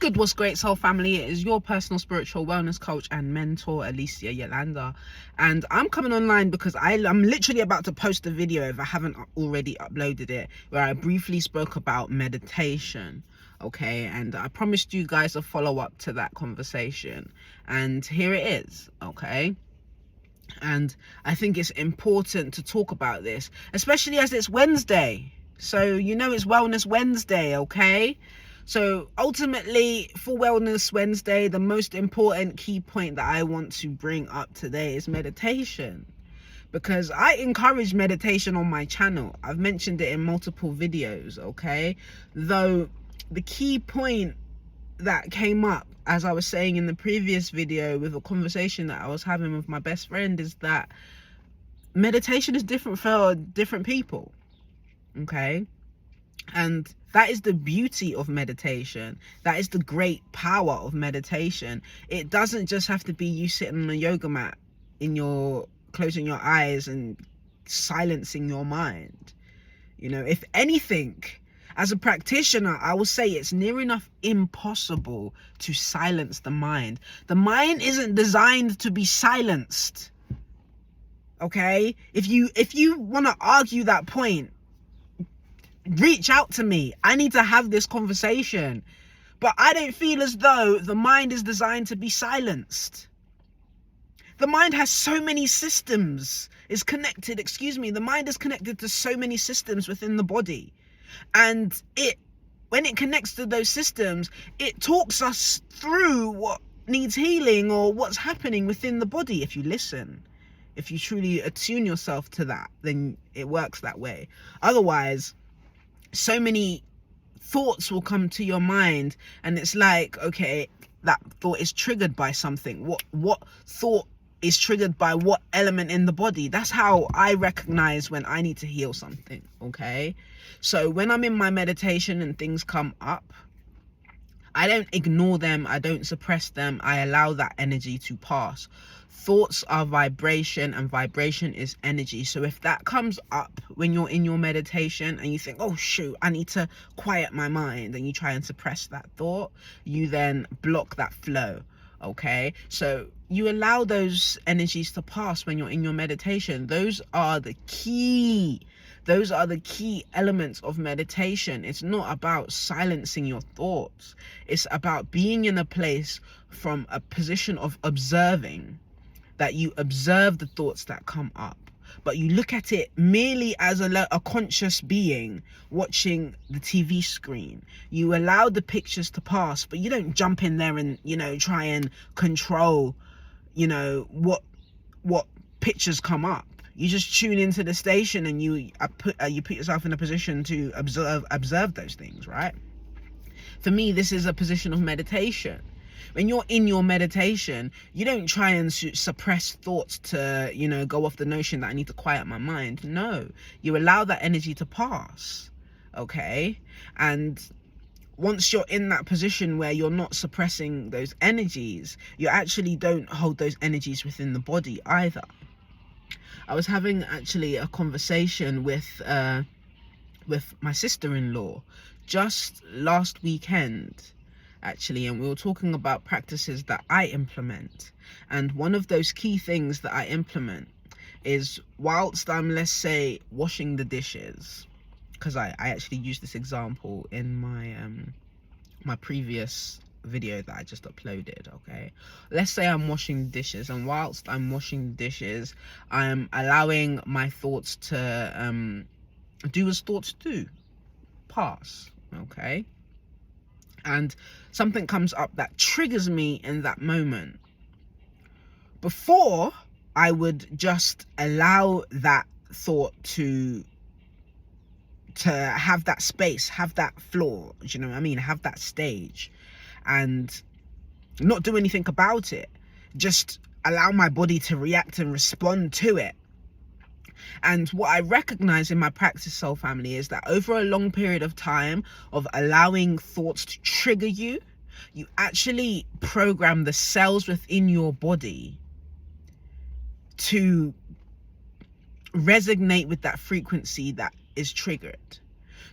good, what's great, soul family? It is your personal spiritual wellness coach and mentor, Alicia Yolanda, and I'm coming online because I'm literally about to post a video, if I haven't already uploaded it, where I briefly spoke about meditation. Okay, and I promised you guys a follow-up to that conversation, and here it is. Okay, and I think it's important to talk about this, especially as it's Wednesday. So it's Wellness Wednesday. Okay, so ultimately, for Wellness Wednesday, the most important key point that I want to bring up today is meditation, because I encourage meditation on my channel. I've mentioned it in multiple videos. Okay, though the key point that came up, as I was saying in the previous video with a conversation that I was having with my best friend, is that meditation is different for different people. Okay, and that is the beauty of meditation. That is the great power of meditation. It doesn't just have to be you sitting on a yoga mat closing your eyes and silencing your mind. If anything, as a practitioner, I will say it's near enough impossible to silence the mind. The mind isn't designed to be silenced. Okay? If you want to argue that point, reach out to me. I need to have this conversation. But I don't feel as though the mind is designed to be silenced. The mind has so many systems. The mind is connected to so many systems within the body. And when it connects to those systems, it talks us through what needs healing or what's happening within the body. If you listen, if you truly attune yourself to that, then it works that way. Otherwise, so many thoughts will come to your mind, and it's like, okay, that thought is triggered by something. What thought is triggered by what element in the body? That's how I recognize when I need to heal something. Okay, so when I'm in my meditation and things come up, I don't ignore them, I don't suppress them, I allow that energy to pass. Thoughts are vibration, and vibration is energy. So if that comes up when you're in your meditation and you think, oh shoot, I need to quiet my mind, and you try and suppress that thought, you then block that flow. Okay, so you allow those energies to pass when you're in your meditation. Those are the key elements of meditation. It's not about silencing your thoughts. It's about being in a place from a position of observing, that you observe the thoughts that come up, but you look at it merely as a conscious being watching the TV screen. You allow the pictures to pass, but you don't jump in there and try and control what pictures come up. You just tune into the station, and you put yourself in a position to observe those things, right? For me, this is a position of meditation. When you're in your meditation, you don't try and suppress thoughts to, go off the notion that I need to quiet my mind. No, you allow that energy to pass. Okay? And once you're in that position where you're not suppressing those energies, you actually don't hold those energies within the body either. I was having actually a conversation with my sister-in-law just last weekend, actually, and we were talking about practices that I implement. And one of those key things that I implement is, whilst I'm, let's say, washing the dishes, because I actually used this example in my previous video that I just uploaded. Okay, let's say I'm washing the dishes, and whilst I'm washing the dishes, I'm allowing my thoughts to do as thoughts do, pass. Okay, and something comes up that triggers me in that moment. Before, I would just allow that thought to have that space, have that floor, do you know what I mean, have that stage, and not do anything about it. Just allow my body to react and respond to it. And what I recognize in my practice, soul family, is that over a long period of time of allowing thoughts to trigger you, you actually program the cells within your body to resonate with that frequency that is triggered.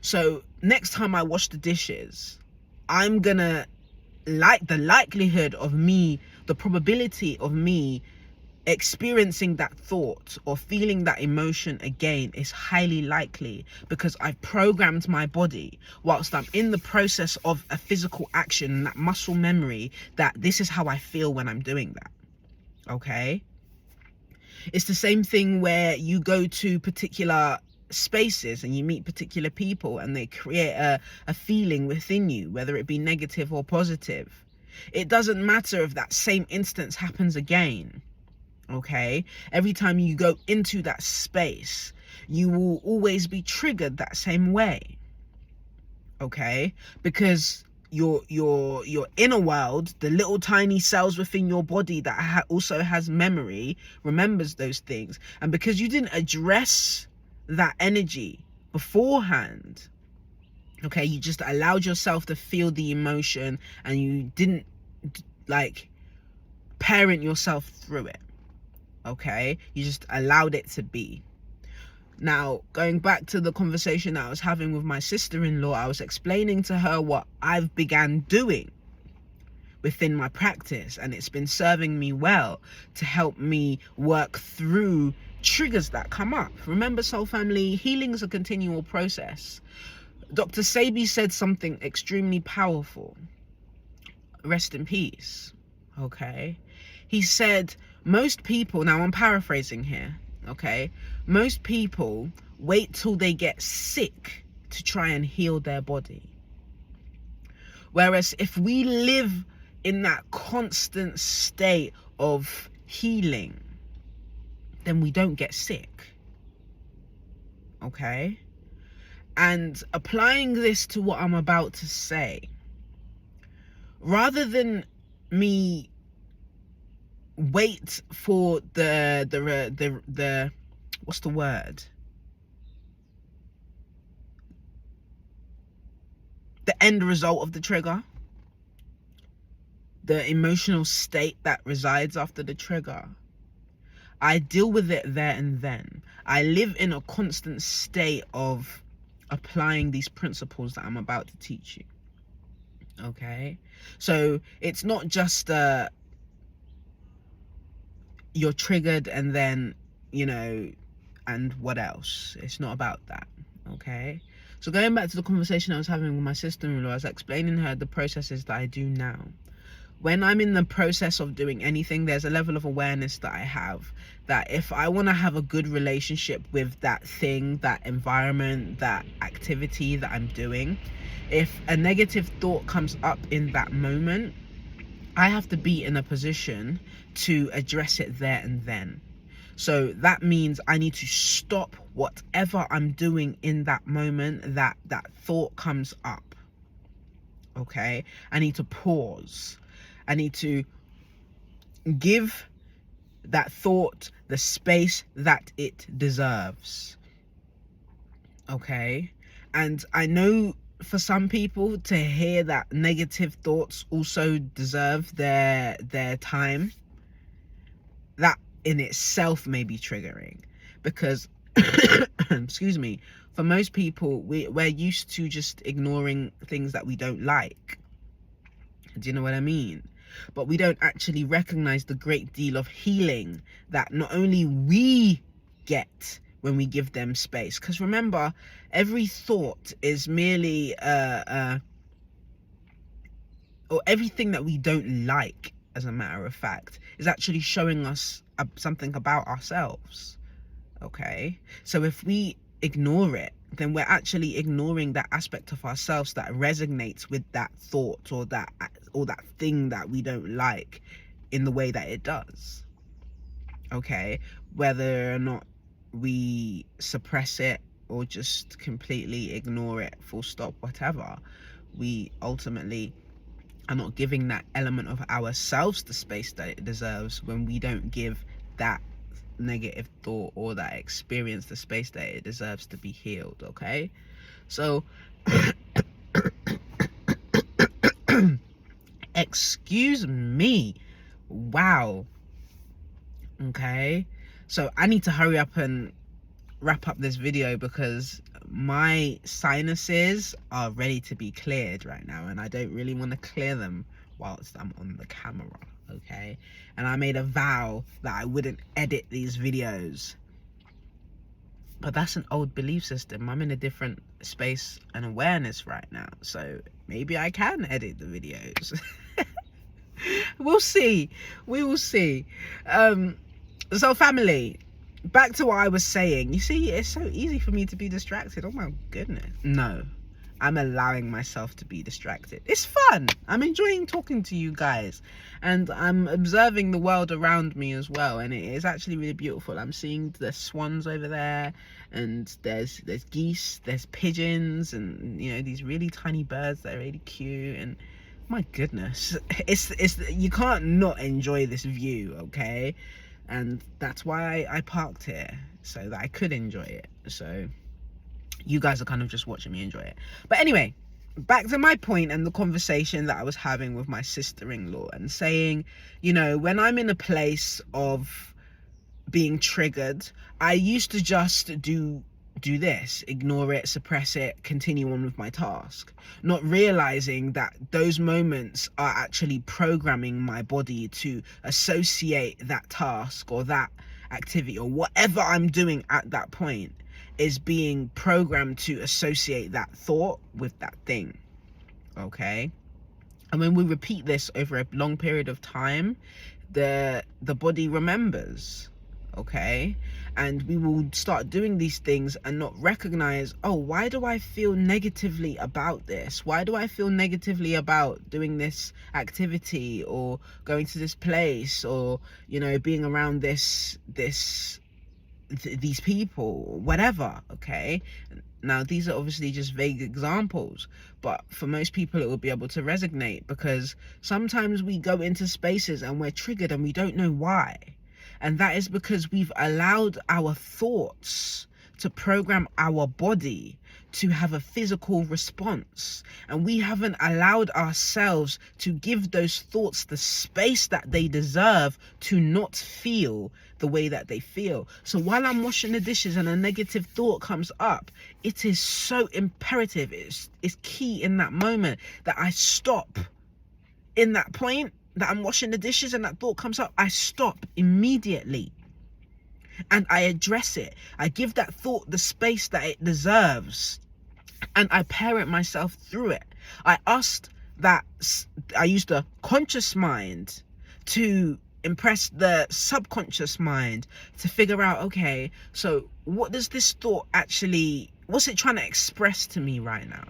So next time I wash the dishes, I'm gonna like the likelihood of me, the probability of me experiencing that thought or feeling that emotion again is highly likely, because I've programmed my body whilst I'm in the process of a physical action, that muscle memory, that this is how I feel when I'm doing that. Okay, it's the same thing where you go to particular spaces and you meet particular people and they create a feeling within you, whether it be negative or positive. It doesn't matter if that same instance happens again. Okay, every time you go into that space, you will always be triggered that same way. Okay, because your inner world, the little tiny cells within your body that also has memory, remembers those things. And because you didn't address that energy beforehand, okay, you just allowed yourself to feel the emotion and you didn't like parent yourself through it. Okay, you just allowed it to be. Now, going back to the conversation that I was having with my sister-in-law, I was explaining to her what I've began doing within my practice, and it's been serving me well to help me work through triggers that come up. Remember, soul family, healing is a continual process. Dr. Sebi said something extremely powerful. Rest in peace. Okay, he said, most people, now I'm paraphrasing here, okay, most people wait till they get sick to try and heal their body. Whereas if we live in that constant state of healing, then we don't get sick. Okay? And applying this to what I'm about to say, rather than me wait for the what's the word, the end result of the trigger, the emotional state that resides after the trigger, I deal with it there and then. I live in a constant state of applying these principles that I'm about to teach you. Okay, so it's not just you're triggered and then, you know, and what else. It's not about that. Okay, so going back to the conversation I was having with my sister-in-law, I was explaining her the processes that I do now. When I'm in the process of doing anything, there's a level of awareness that I have, that if I want to have a good relationship with that thing, that environment, that activity that I'm doing, if a negative thought comes up in that moment, I have to be in a position to address it there and then. So that means I need to stop whatever I'm doing in that moment that thought comes up. Okay, I need to pause. I need to give that thought the space that it deserves. Okay, and I know for some people to hear that negative thoughts also deserve their time, that in itself may be triggering, because excuse me, for most people we're used to just ignoring things that we don't like. Do you know what I mean? But we don't actually recognize the great deal of healing that not only we get when we give them space, because remember, every thought is merely or everything that we don't like, as a matter of fact, is actually showing us something about ourselves. Okay, so if we ignore it, then we're actually ignoring that aspect of ourselves that resonates with that thought or that thing that we don't like in the way that it does. Okay, whether or not we suppress it or just completely ignore it, full stop, whatever, we ultimately are not giving that element of ourselves the space that it deserves when we don't give that negative thought or that experience the space that it deserves to be healed. Okay, so excuse me, wow. Okay, so I need to hurry up and wrap up this video because my sinuses are ready to be cleared right now, and I don't really want to clear them whilst I'm on the camera, okay? And I made a vow that I wouldn't edit these videos. But that's an old belief system. I'm in a different space and awareness right now, so maybe I can edit the videos. We'll see. We will see. So family, back to what I was saying. You see, it's so easy for me to be distracted. Oh my goodness. No, I'm allowing myself to be distracted. It's fun. I'm enjoying talking to you guys, and I'm observing the world around me as well, and it is actually really beautiful. I'm seeing the swans over there, and there's geese, there's pigeons, and you know, these really tiny birds that are really cute. And my goodness, it's you can't not enjoy this view, okay? And that's why I parked here, so that I could enjoy it. So you guys are kind of just watching me enjoy it. But anyway, back to my point and the conversation that I was having with my sister-in-law, and saying, you know, when I'm in a place of being triggered, I used to just do this, ignore it, suppress it, continue on with my task, not realizing that those moments are actually programming my body to associate that task or that activity or whatever I'm doing at that point is being programmed to associate that thought with that thing, okay? And when we repeat this over a long period of time, the body remembers, okay? And we will start doing these things and not recognize, oh, why do I feel negatively about this? Why do I feel negatively about doing this activity or going to this place, or, you know, being around these people, whatever, okay? Now, these are obviously just vague examples, but for most people it will be able to resonate, because sometimes we go into spaces and we're triggered and we don't know why. And that is because we've allowed our thoughts to program our body to have a physical response. And we haven't allowed ourselves to give those thoughts the space that they deserve to not feel the way that they feel. So while I'm washing the dishes and a negative thought comes up, it is so imperative, it's key in that moment that I stop. In that point that I'm washing the dishes and that thought comes up, I stop immediately and I address it. I give that thought the space that it deserves, and I parent myself through it. I use the conscious mind to impress the subconscious mind to figure out, okay, so what does this thought actually, what's it trying to express to me right now?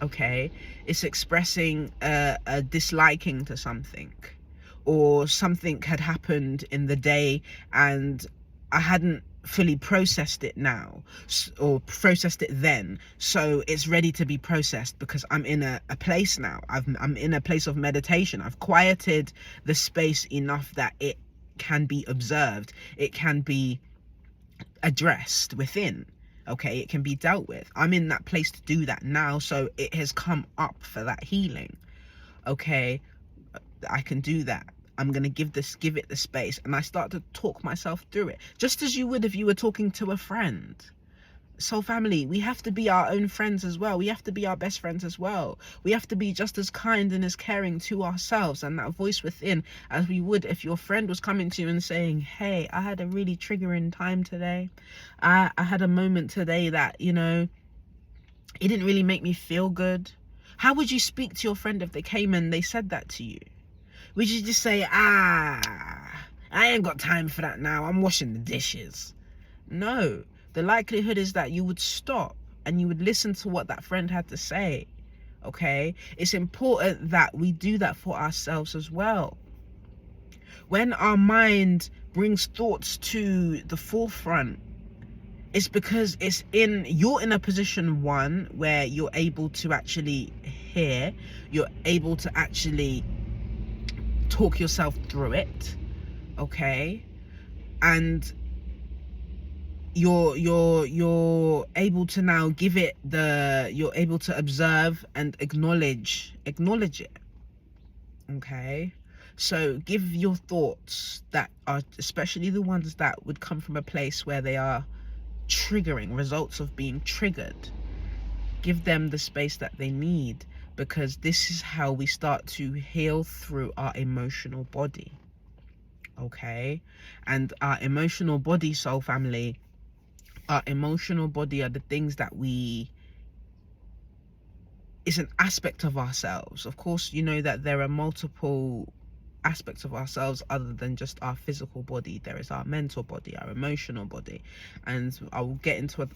Okay, it's expressing a disliking to something, or something had happened in the day and I hadn't fully processed it now, or processed it then, so it's ready to be processed because I'm in a place now. I'm in a place of meditation. I've quieted the space enough that it can be observed, it can be addressed within. Okay, it can be dealt with. I'm in that place to do that now, so it has come up for that healing. Okay, I can do that. I'm gonna give it the space, and I start to talk myself through it, just as you would if you were talking to a friend. So family, we have to be our own friends as well. We have to be our best friends as well. We have to be just as kind and as caring to ourselves and that voice within as we would if your friend was coming to you and saying, hey, I had a really triggering time today. I had a moment today that, you know, it didn't really make me feel good. How would you speak to your friend if they came and they said that to you? Would you just say, I ain't got time for that now, I'm washing the dishes? No. The likelihood is that you would stop and you would listen to what that friend had to say, okay? It's important that we do that for ourselves as well. When our mind brings thoughts to the forefront, it's because you're in a position, one, where you're able to actually hear, you're able to actually talk yourself through it, okay? And you're able to now give it you're able to observe and acknowledge it, okay? So give your thoughts that are, especially the ones that would come from a place where they are triggering, results of being triggered, give them the space that they need, because this is how we start to heal through our emotional body. Okay, and our emotional body, soul family, our emotional body are the things that it's an aspect of ourselves. Of course, you know that there are multiple aspects of ourselves other than just our physical body. There is our mental body, our emotional body, and I will get into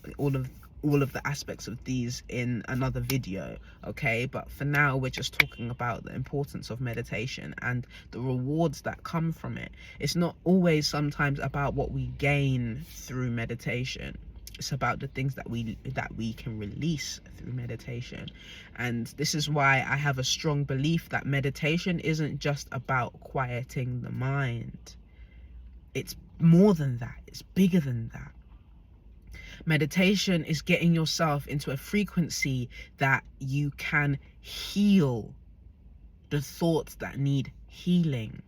all of the aspects of these in another video. Okay, but for now we're just talking about the importance of meditation and the rewards that come from it. It's not always sometimes about what we gain through meditation. It's about the things that we can release through meditation. And this is why I have a strong belief that meditation isn't just about quieting the mind. It's more than that. It's bigger than that. Meditation is getting yourself into a frequency that you can heal the thoughts that need healing.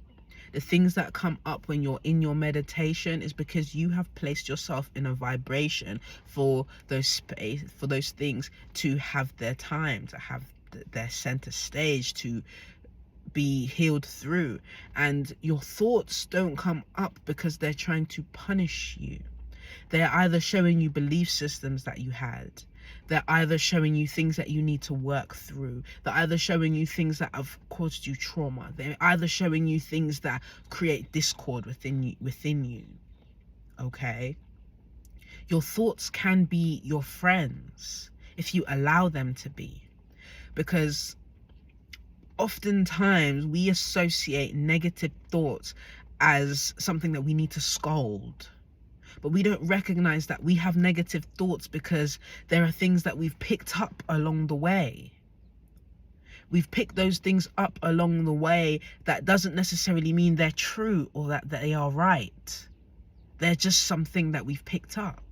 The things that come up when you're in your meditation is because you have placed yourself in a vibration for those things to have their time, to have their center stage, to be healed through. And your thoughts don't come up because they're trying to punish you. They're either showing you belief systems that you had. They're either showing you things that you need to work through. They're either showing you things that have caused you trauma. They're either showing you things that create discord within you. Okay? Your thoughts can be your friends if you allow them to be. Because oftentimes we associate negative thoughts as something that we need to scold. But we don't recognize that we have negative thoughts because there are things that we've picked up along the way. We've picked those things up along the way. That doesn't necessarily mean they're true or that they are right. They're just something that we've picked up.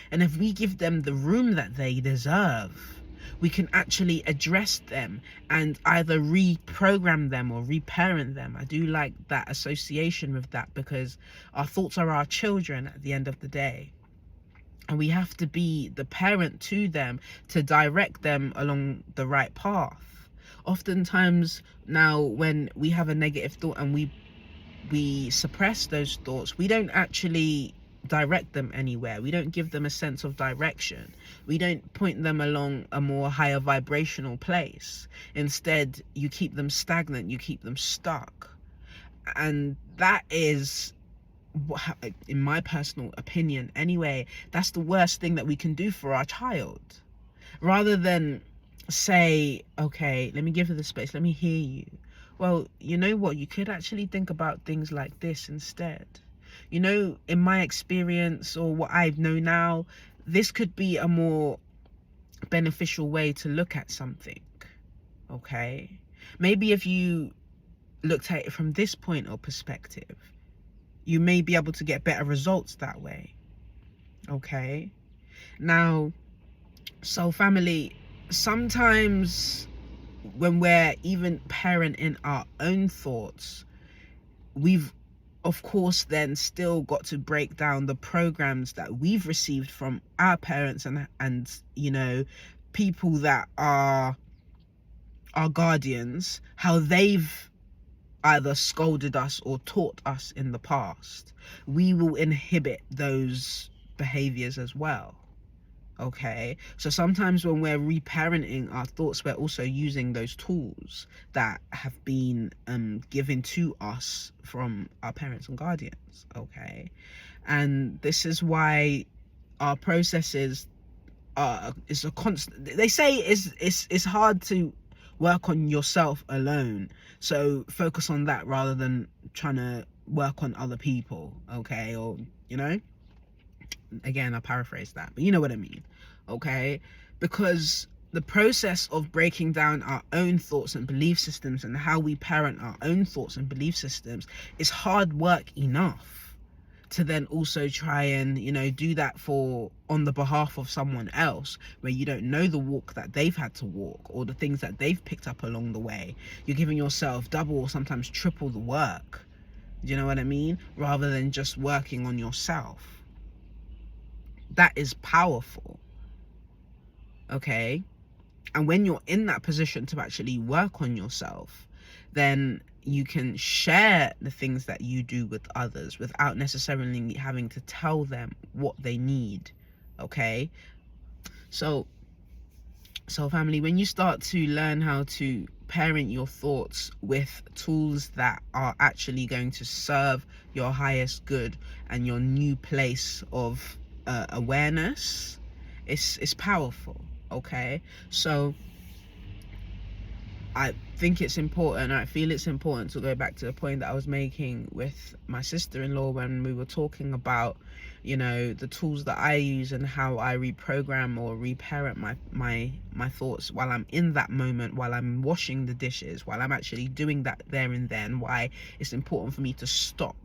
And if we give them the room that they deserve, we can actually address them and either reprogram them or reparent them. I do like that association with that, because our thoughts are our children at the end of the day. And we have to be the parent to them to direct them along the right path. Oftentimes now, when we have a negative thought and we suppress those thoughts, we don't actually direct them anywhere. We don't give them a sense of direction. We don't point them along a more higher vibrational place. Instead, you keep them stagnant, you keep them stuck. And that is, in my personal opinion anyway, that's the worst thing that we can do for our child. Rather than say, okay, let me give her the space, let me hear you. Well, you know what, you could actually think about things like this instead. You know, in my experience, or what I know now, this could be a more beneficial way to look at something. Okay? Maybe if you looked at it from this point or perspective, you may be able to get better results that way. Okay? Now, so family, sometimes when we're even parenting our own thoughts, we've of course then still got to break down the programs that we've received from our parents and you know, people that are our guardians, how they've either scolded us or taught us in the past. We will inhibit those behaviors as well. Okay, so sometimes when we're reparenting our thoughts, we're also using those tools that have been given to us from our parents and guardians. Okay, and this is why our processes is a constant. They say it's hard to work on yourself alone, so focus on that rather than trying to work on other people. Okay, or you know, again, I paraphrase that, but you know what I mean. Okay, because the process of breaking down our own thoughts and belief systems and how we parent our own thoughts and belief systems is hard work enough to then also try and, you know, do that on the behalf of someone else, where you don't know the walk that they've had to walk or the things that they've picked up along the way. You're giving yourself double or sometimes triple the work. Do you know what I mean? Rather than just working on yourself. That is powerful. Okay, And when you're in that position to actually work on yourself, then you can share the things that you do with others without necessarily having to tell them what they need. Okay? So family, when you start to learn how to parent your thoughts with tools that are actually going to serve your highest good and your new place of awareness, it's powerful. Okay? So I think it's important, I feel it's important to go back to the point that I was making with my sister-in-law when we were talking about, you know, the tools that I use and how I reprogram or reparent my thoughts while I'm in that moment, while I'm washing the dishes, while I'm actually doing that there and then, why it's important for me to stop.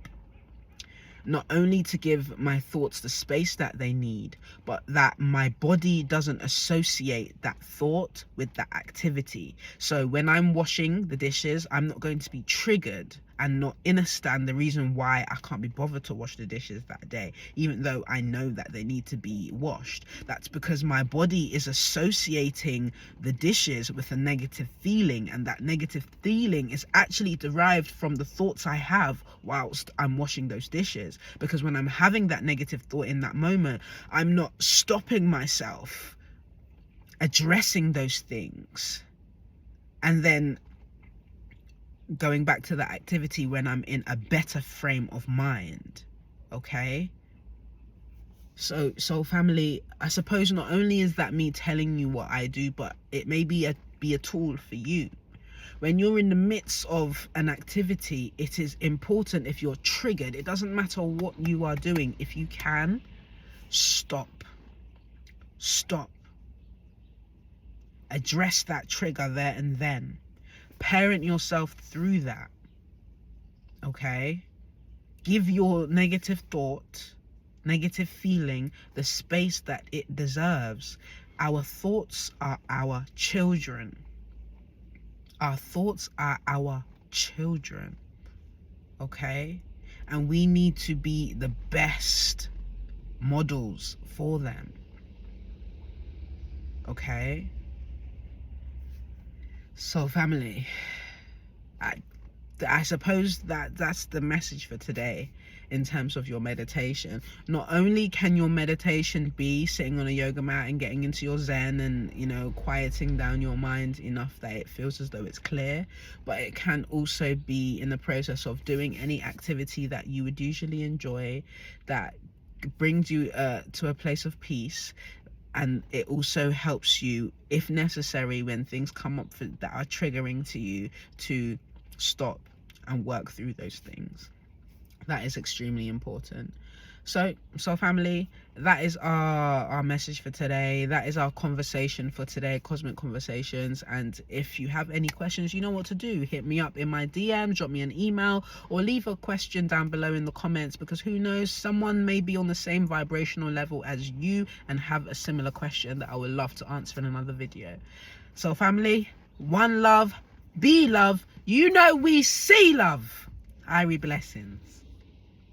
Not only to give my thoughts the space that they need, but that my body doesn't associate that thought with that activity. So when I'm washing the dishes, I'm not going to be triggered and not understand the reason why I can't be bothered to wash the dishes that day, even though I know that they need to be washed. That's because my body is associating the dishes with a negative feeling, and that negative feeling is actually derived from the thoughts I have whilst I'm washing those dishes. Because when I'm having that negative thought in that moment, I'm not stopping myself, addressing those things, and then going back to that activity when I'm in a better frame of mind. Okay? So family, I suppose not only is that me telling you what I do, but it may be a tool for you. When you're in the midst of an activity, it is important, if you're triggered, it doesn't matter what you are doing, if you can, stop. Address that trigger there and then. Parent yourself through that. Okay? Give your negative thought, negative feeling, the space that it deserves. Our thoughts are our children. Our thoughts are our children. Okay? And we need to be the best models for them. Okay? So family, I suppose that's the message for today in terms of your meditation. Not only can your meditation be sitting on a yoga mat and getting into your zen and, you know, quieting down your mind enough that it feels as though it's clear, but it can also be in the process of doing any activity that you would usually enjoy that brings you to a place of peace. And it also helps you, if necessary, when things come up that are triggering to you, to stop and work through those things. That is extremely important. So family, that is our message for today. That is our conversation for today, Cosmic Conversations. And if you have any questions, you know what to do. Hit me up in my DM, drop me an email, or leave a question down below in the comments, because who knows, someone may be on the same vibrational level as you and have a similar question that I would love to answer in another video. So family, one love, be love. You know we see love. Irie blessings.